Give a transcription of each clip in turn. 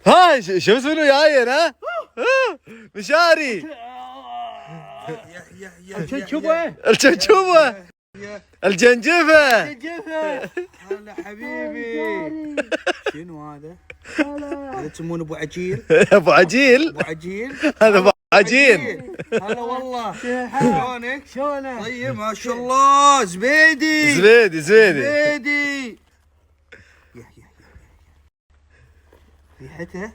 ها شفت منو جاين ها؟ مشاري الشنشوبة الشنشوبة الجنجفة. هلا حبيبي. شنو هذا؟ هذا تسمونه ابو عجيل. ابو عجيل. ابو عجيل هذا ابو عجين. هلا والله. شلونك؟ شلونك؟ طيب ما شاء الله. زبيدي زبيدي زبيدي. زبيدي. ريحته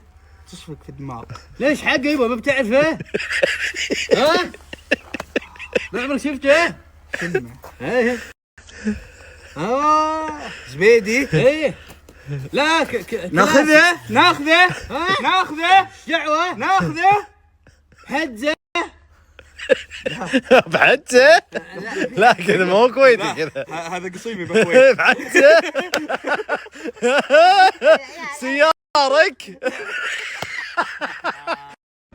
تشفك في الدماغ. ليش حقه يبا ما بتعرفه؟ ها؟ ما عمرك شفته؟ كلمة. ايه زبيدي. ايه لا ناخذه ناخذه دعوة ناخذه حجة بحجة. لا كذا ما هو كويتي كذا. هذا قصيمي بالكويت. بحجة. سيارك.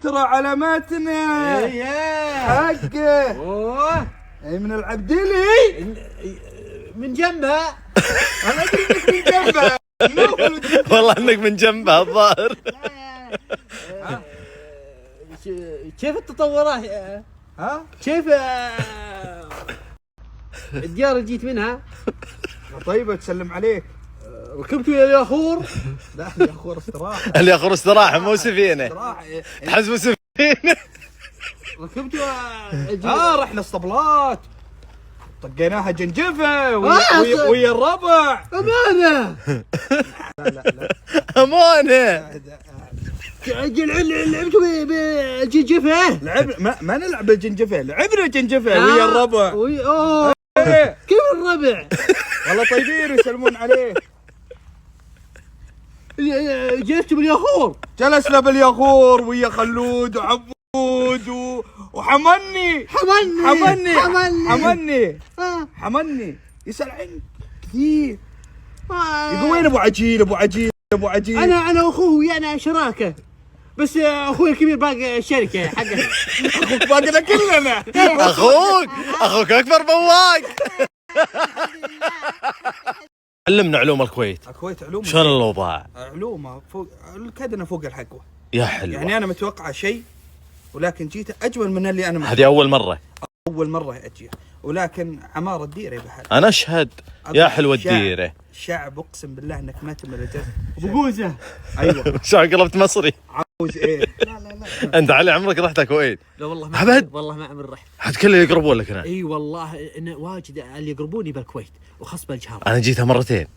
ترى علاماتنا حقه. اوه من العبدلي من جنبها. انا ادري انك من جنبها. والله انك من جنبها الظاهر. كيف التطورات؟ ها؟ كيف الديار اللي جيت منها؟ طيبة تسلم عليك. ركبت ويا الياخور؟ لا الياخور استراحة. الياخور استراحة مو سفينة. تحسبوا سفينة. ركبت رحنا اسطبلات طقيناها جنجفة ويا الربع. أمانة. لا أمانة. لعبتوا بجنجفة؟ ما نلعب بالجنجفة، لعبنا جنجفة ويا الربع. كيف الربع؟ والله طيبين ويسلمون عليه. جلستوا بالياخور؟ جلسنا بالياخور ويا خلود وعبود وحمني. حمني يسأل عنك كثير. يقول وين ابو عجيل؟ انا واخوه ويانا شراكه، بس اخوي الكبير باقي الشركه حقه. اخوك باقينا كلنا. اخوك اكبر بواق. علمنا علوم الكويت. علوم شلون الاوضاع؟ علومها فوق الكدنه فوق الحقوه يا حلو. يعني انا متوقع شيء ولكن جيت اجمل من اللي انا هذه اول مره اجي، ولكن عماره الديره بحال. انا اشهد يا حلوه الديره. شعب اقسم بالله انك ما تمل جد. ابو بوزه. ايوه شلون قلبت مصري؟ عاوز ايه؟ لا انت علي عمرك رحت الكويت؟ لا والله ما ابد. والله ما عمري رحت. حد كله يقربون لك هنا. اي والله إن واجد اللي يقربوني بالكويت وخاص بالجهر. انا جيتها مرتين.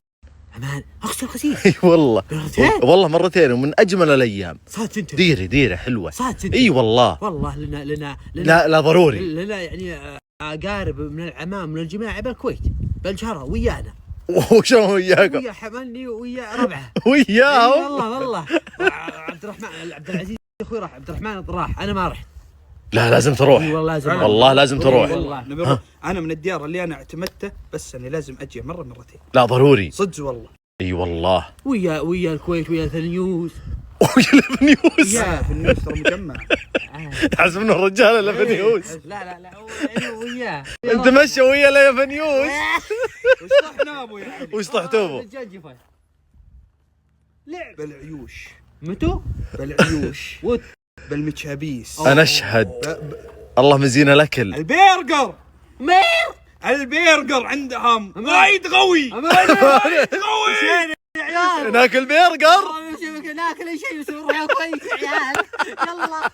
امان اخسر خسيس. اي والله. مرتين؟ والله مرتين ومن اجمل الايام. صارت انت ديره حلوه. صارت انت. اي والله. والله لنا لا ضروري. لنا يعني اقارب من العمام من الجماعه بالكويت بالجهره ويانا. وشلون وياكم؟ ويا حملني ويا ربعه. وياهم؟ والله عبد العزيز اخوي راح، عبد الرحمن راح، انا ما رحت. لا لازم تروح. والله لازم تروح. والله انا من الديار اللي انا اعتمدته، بس انا لازم اجي مرتين. لا ضروري صدق والله. اي والله. ويا الكويت ويا الفنيوز. ويا الفنيوز. يا الفنيوز ترى مجمع. حسب انه الرجال الفنيوز. لا وياه. انت مشى ويا الفنيوز. وش طحنا ابو يا حبيبي؟ وش طحتوا ابو؟ لعب بالعيوش. متو؟ بالعيوش. بالمتشابيس. انا اشهد. الله مزين الاكل. البرجر. البرجر عندهم وايد قوي. وايد قوي. يا عيال ناكل برجر. ناكل اي شيء بس نروح الكويت يا عيال. يلا